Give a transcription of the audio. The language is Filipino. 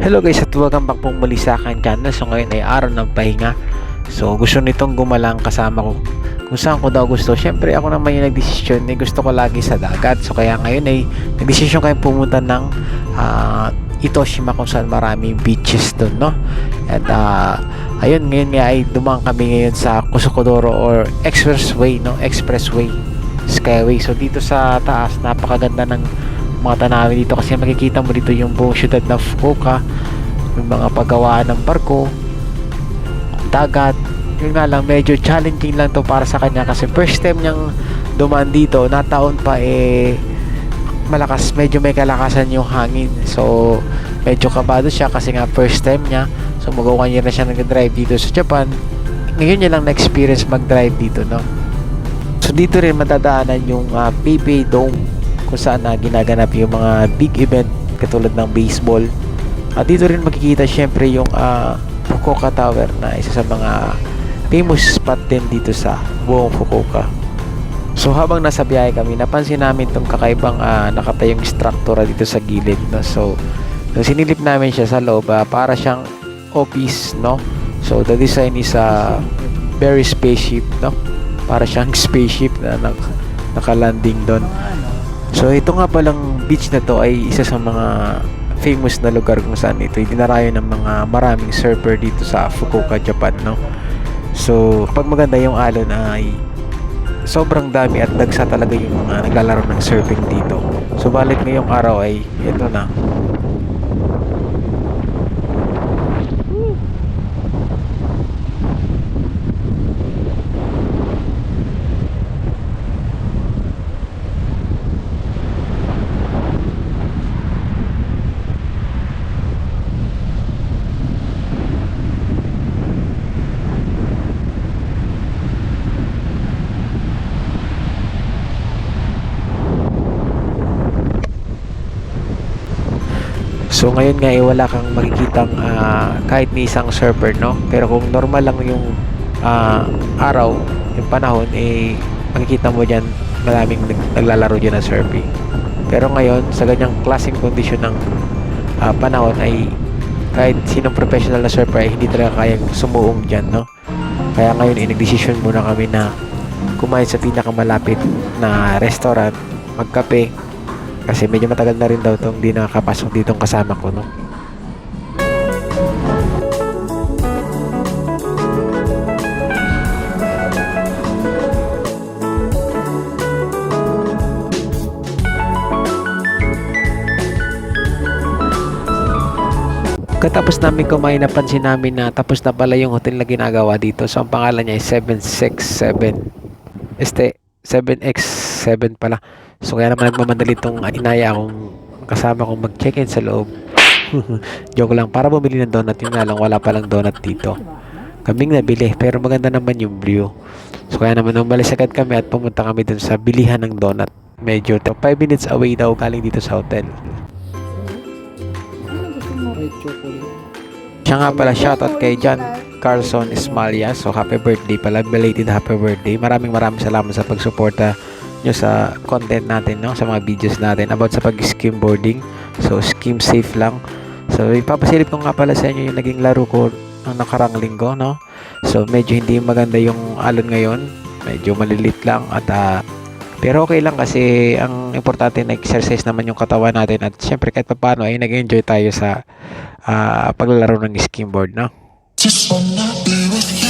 Hello guys, at welcome back pong muli sa akin channel. So ngayon ay araw ng pahinga. So gusto nitong gumalang kasama ko kung saan ko daw gusto. Syempre ako naman yung nagdesisyon, gusto ko lagi sa dagat. So kaya ngayon ay nagdesisyon kayo pumunta ng Itoshima kung saan maraming beaches doon, no? At ayun, ngayon nga ay dumaan kami ngayon sa Kusukodoro or Expressway, no? Expressway Skyway. So dito sa taas, napakaganda ng mga tanawin dito kasi makikita mo dito yung buong syudad ng Fukuoka, yung mga paggawaan ng barko, dagat. Yun nga lang, medyo challenging lang to para sa kanya kasi first time niyang dumaan dito, nataon pa malakas, medyo may kalakasan yung hangin. So medyo kabado siya kasi nga first time niya. So mag-1 year na siya nag-drive dito sa Japan. Ngayon niya lang na-experience mag-drive dito, no? So dito rin madadaanan yung PayPay Dome kung saan ginaganap yung mga big event katulad ng baseball. Dito rin makikita syempre yung Fukuoka Tower na isa sa mga famous spot din dito sa buong Fukuoka. So habang nasa biyahe kami, napansin namin itong kakaibang nakatayong struktura dito sa gilid, no? So nung sinilip namin siya sa loob, para siyang office, no? So the design is very spaceship, no? Para siyang spaceship na nakalanding doon. So ito nga palang beach na to ay isa sa mga famous na lugar kung saan ito dinarayo ng mga maraming surfer dito sa Fukuoka, Japan, no? So pag maganda yung alon ay sobrang dami at dagsa talaga yung mga naglalaro ng surfing dito. So balik ngayong araw ay ito na. So ngayon nga wala kang makikitang kahit ni isang surfer, no? Pero kung normal lang yung araw, yung panahon, makikita mo dyan maraming naglalaro dyan ng surfing. Pero ngayon, sa ganyang klaseng kondisyon ng panahon ay kahit sinong professional na surfer ay hindi talaga kayang sumuong dyan, no? Kaya ngayon nagdesisyon muna kami na kumain sa pinakamalapit na restaurant, magkape. Kasi medyo matagal na rin daw itong di nakakapasok dito ang kasama ko, no? Katapos namin kumain, napansin namin na tapos na pala yung hotel na ginagawa dito. So ang pangalan niya ay 767. 7x7 pala. So kaya naman nagmamadali itong inaya akong kasama kong mag-check-in sa loob. Joke lang, para bumili ng donut. Yun nga lang, wala palang donut dito. Kaming nabili, pero maganda naman yung view. So kaya naman umalis agad kami at pumunta kami dun sa bilihan ng donut. Medyo 5 minutes away daw galing dito sa hotel. Siya nga pala, shoutout kay John Carlson Ismalia. So happy birthday pala, belated happy birthday. Maraming salamat sa pagsuporta nyo sa content natin, no? Sa mga videos natin about sa pag-skimboarding. So skim safe lang. So ipapasilip ko nga pala sa inyo yung naging laro ko ng nakarang linggo, no? So medyo hindi maganda yung alon ngayon, medyo malilit lang at pero okay lang kasi ang importante na exercise naman yung katawan natin at syempre kahit paano ay nag-enjoy tayo sa paglalaro ng skimboard, no? Just wanna be with you.